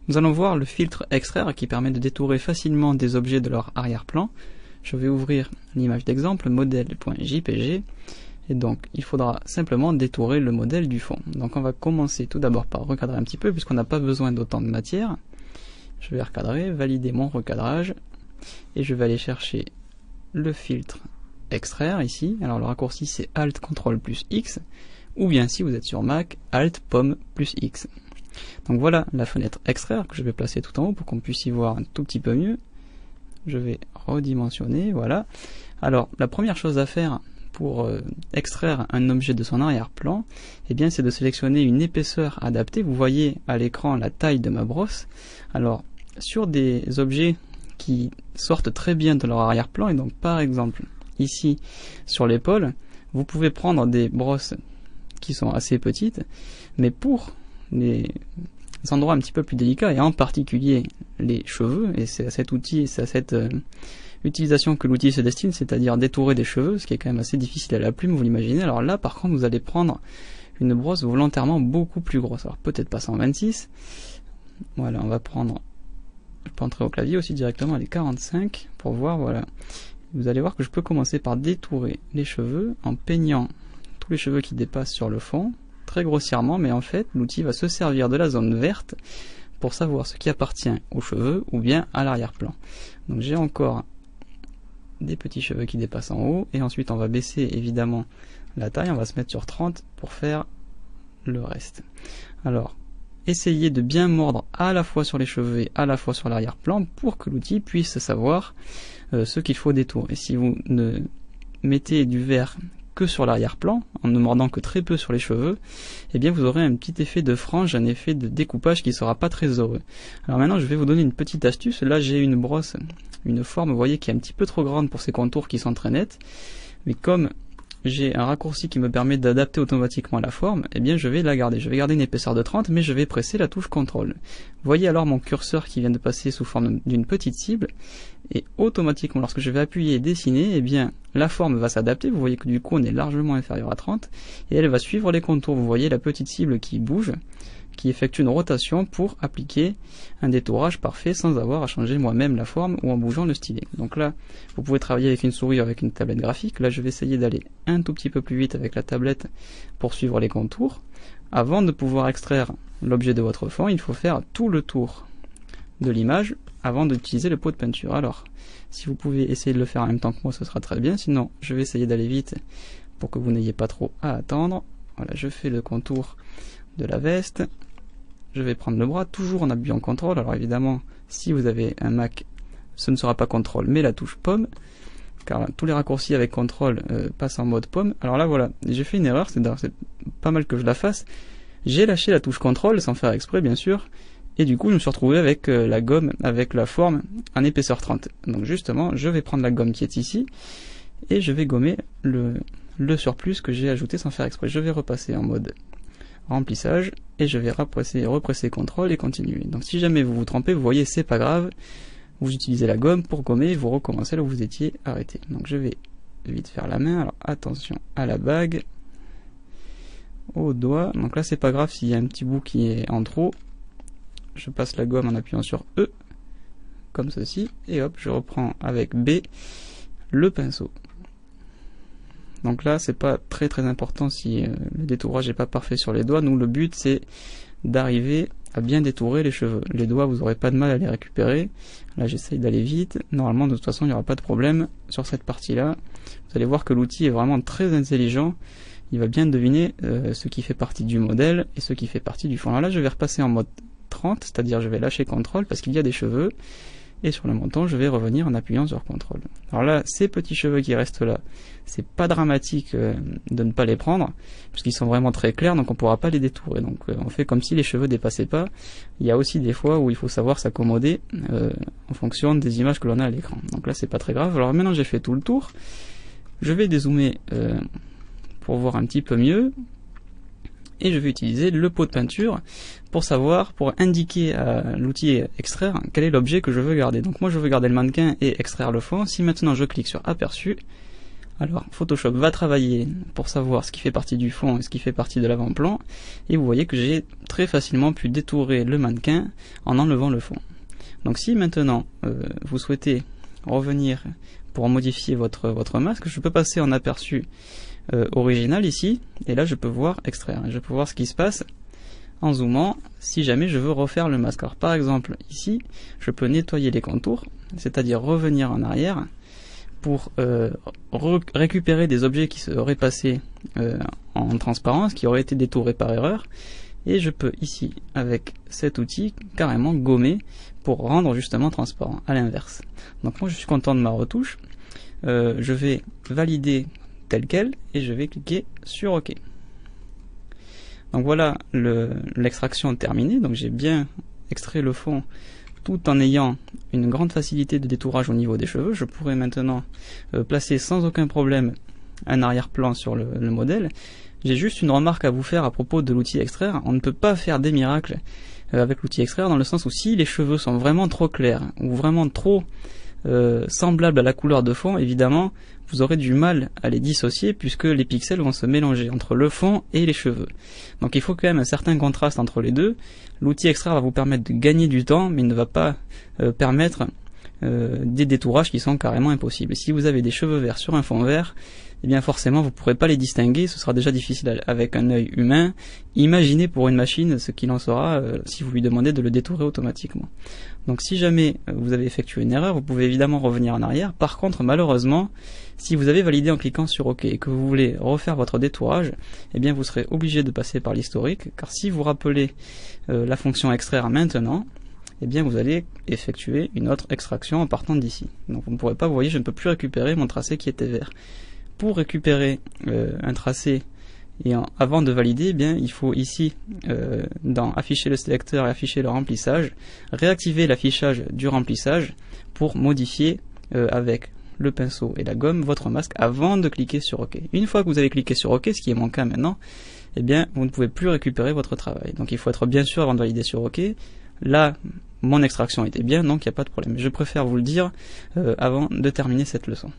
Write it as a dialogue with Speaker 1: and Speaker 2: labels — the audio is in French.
Speaker 1: Nous allons voir le filtre extraire qui permet de détourer facilement des objets de leur arrière-plan. Je vais ouvrir l'image d'exemple modèle.jpg et donc il faudra simplement détourer le modèle du fond. Donc on va commencer tout d'abord par recadrer un petit peu puisqu'on n'a pas besoin d'autant de matière. Je vais recadrer, valider mon recadrage et je vais aller chercher le filtre extraire ici. Alors le raccourci c'est Alt CTRL plus X ou bien si vous êtes sur Mac Alt Pomme plus X. Donc voilà la fenêtre extraire que je vais placer tout en haut pour qu'on puisse y voir un tout petit peu mieux. Je vais redimensionner, voilà. Alors la première chose à faire pour extraire un objet de son arrière-plan, eh bien c'est de sélectionner une épaisseur adaptée. Vous voyez à l'écran la taille de ma brosse. Alors sur des objets qui sortent très bien de leur arrière-plan, et donc par exemple ici sur l'épaule, vous pouvez prendre des brosses qui sont assez petites, mais pour les endroits un petit peu plus délicats, et en particulier les cheveux, et c'est à cet outil, c'est à cette utilisation que l'outil se destine, c'est-à-dire détourer des cheveux, ce qui est quand même assez difficile à la plume, vous l'imaginez. Alors là par contre vous allez prendre une brosse volontairement beaucoup plus grosse, alors peut-être pas 126, voilà, on va prendre, je peux entrer au clavier aussi directement les 45 pour voir, voilà. Vous allez voir que je peux commencer par détourer les cheveux en peignant tous les cheveux qui dépassent sur le fond, très grossièrement, mais en fait l'outil va se servir de la zone verte pour savoir ce qui appartient aux cheveux ou bien à l'arrière-plan. Donc j'ai encore des petits cheveux qui dépassent en haut, et ensuite on va baisser évidemment la taille, on va se mettre sur 30 pour faire le reste. Alors essayez de bien mordre à la fois sur les cheveux et à la fois sur l'arrière-plan pour que l'outil puisse savoir ce qu'il faut détourer. Si vous ne mettez du vert que sur l'arrière-plan, en ne mordant que très peu sur les cheveux, eh bien vous aurez un petit effet de frange, un effet de découpage qui sera pas très heureux. Alors maintenant je vais vous donner une petite astuce. Là j'ai une brosse, une forme, vous voyez, qui est un petit peu trop grande pour ces contours qui sont très nets, mais comme j'ai un raccourci qui me permet d'adapter automatiquement la forme, eh bien je vais la garder. Je vais garder une épaisseur de 30, mais je vais presser la touche CTRL. Vous voyez alors mon curseur qui vient de passer sous forme d'une petite cible, et automatiquement lorsque je vais appuyer et dessiner, eh bien la forme va s'adapter. Vous voyez que du coup on est largement inférieur à 30, et elle va suivre les contours. Vous voyez la petite cible qui bouge, qui effectue une rotation pour appliquer un détourage parfait sans avoir à changer moi-même la forme ou en bougeant le stylet. Donc là, vous pouvez travailler avec une souris ou avec une tablette graphique. Là, je vais essayer d'aller un tout petit peu plus vite avec la tablette pour suivre les contours. Avant de pouvoir extraire l'objet de votre fond, il faut faire tout le tour de l'image avant d'utiliser le pot de peinture. Alors, si vous pouvez essayer de le faire en même temps que moi, ce sera très bien. Sinon, je vais essayer d'aller vite pour que vous n'ayez pas trop à attendre. Voilà, je fais le contour de la veste. Je vais prendre le bras, toujours en appuyant CTRL. Alors évidemment, si vous avez un Mac, ce ne sera pas CTRL, mais la touche pomme, car tous les raccourcis avec CTRL passent en mode pomme. Alors là, voilà, j'ai fait une erreur, c'est pas mal que je la fasse. J'ai lâché la touche CTRL, sans faire exprès, bien sûr, et du coup, je me suis retrouvé avec la gomme, avec la forme en épaisseur 30. Donc justement, je vais prendre la gomme qui est ici, et je vais gommer le surplus que j'ai ajouté sans faire exprès. Je vais repasser en mode remplissage et je vais represser CTRL et continuer. Donc si jamais vous vous trompez, vous voyez, c'est pas grave, vous utilisez la gomme pour gommer et vous recommencez là où vous étiez arrêté. Donc je vais vite faire la main. Alors attention à la bague, au doigt. Donc là c'est pas grave s'il y a un petit bout qui est en trop, je passe la gomme en appuyant sur E comme ceci et hop, je reprends avec B le pinceau. Donc là, c'est pas très important si le détourage n'est pas parfait sur les doigts. Nous, le but, c'est d'arriver à bien détourer les cheveux. Les doigts, vous n'aurez pas de mal à les récupérer. Là, j'essaye d'aller vite. Normalement, de toute façon, il n'y aura pas de problème sur cette partie-là. Vous allez voir que l'outil est vraiment très intelligent. Il va bien deviner ce qui fait partie du modèle et ce qui fait partie du fond. Alors là, je vais repasser en mode 30, c'est-à-dire je vais lâcher CTRL parce qu'il y a des cheveux. Et sur le menton, je vais revenir en appuyant sur CTRL. Alors là, ces petits cheveux qui restent là, c'est pas dramatique de ne pas les prendre, puisqu'ils sont vraiment très clairs, donc on pourra pas les détourer. Donc on fait comme si les cheveux dépassaient pas. Il y a aussi des fois où il faut savoir s'accommoder en fonction des images que l'on a à l'écran. Donc là, c'est pas très grave. Alors maintenant, j'ai fait tout le tour. Je vais dézoomer pour voir un petit peu mieux. Et je vais utiliser le pot de peinture pour indiquer à l'outil extraire quel est l'objet que je veux garder. Donc moi je veux garder le mannequin et extraire le fond. Si maintenant je clique sur aperçu, Alors Photoshop va travailler pour savoir ce qui fait partie du fond et ce qui fait partie de l'avant-plan, et vous voyez que j'ai très facilement pu détourer le mannequin en enlevant le fond. Donc si maintenant vous souhaitez revenir pour modifier votre masque, je peux passer en aperçu original ici, et là je peux voir extraire, je peux voir ce qui se passe en zoomant si jamais je veux refaire le masque. Alors par exemple ici, je peux nettoyer les contours, c'est-à-dire revenir en arrière pour récupérer des objets qui seraient passés en transparence, qui auraient été détourés par erreur, et je peux ici avec cet outil carrément gommer pour rendre justement transparent, à l'inverse. Donc moi je suis content de ma retouche, je vais valider tel quel et je vais cliquer sur OK. Donc voilà l'extraction terminée, donc j'ai bien extrait le fond tout en ayant une grande facilité de détourage au niveau des cheveux. Je pourrais maintenant placer sans aucun problème un arrière-plan sur le modèle. J'ai juste une remarque à vous faire à propos de l'outil extraire. On ne peut pas faire des miracles avec l'outil extraire, dans le sens où si les cheveux sont vraiment trop clairs ou vraiment trop semblables à la couleur de fond, évidemment vous aurez du mal à les dissocier puisque les pixels vont se mélanger entre le fond et les cheveux. Donc il faut quand même un certain contraste entre les deux. L'outil extraire va vous permettre de gagner du temps, mais il ne va pas permettre des détourages qui sont carrément impossibles. Si vous avez des cheveux verts sur un fond vert, eh bien forcément vous ne pourrez pas les distinguer, ce sera déjà difficile avec un œil humain. Imaginez pour une machine ce qu'il en sera si vous lui demandez de le détourer automatiquement. Donc si jamais vous avez effectué une erreur, vous pouvez évidemment revenir en arrière. Par contre, malheureusement, si vous avez validé en cliquant sur OK et que vous voulez refaire votre détourage, eh bien vous serez obligé de passer par l'historique, car si vous rappelez la fonction extraire maintenant, eh bien vous allez effectuer une autre extraction en partant d'ici. Donc vous ne pourrez pas, vous voyez, je ne peux plus récupérer mon tracé qui était vert. Pour récupérer un tracé et avant de valider, eh bien il faut ici dans afficher le sélecteur et afficher le remplissage, réactiver l'affichage du remplissage pour modifier avec le pinceau et la gomme votre masque avant de cliquer sur OK. Une fois que vous avez cliqué sur OK, ce qui est mon cas maintenant, eh bien vous ne pouvez plus récupérer votre travail. Donc il faut être bien sûr avant de valider sur OK. Là, mon extraction était bien, donc il n'y a pas de problème. Je préfère vous le dire avant de terminer cette leçon.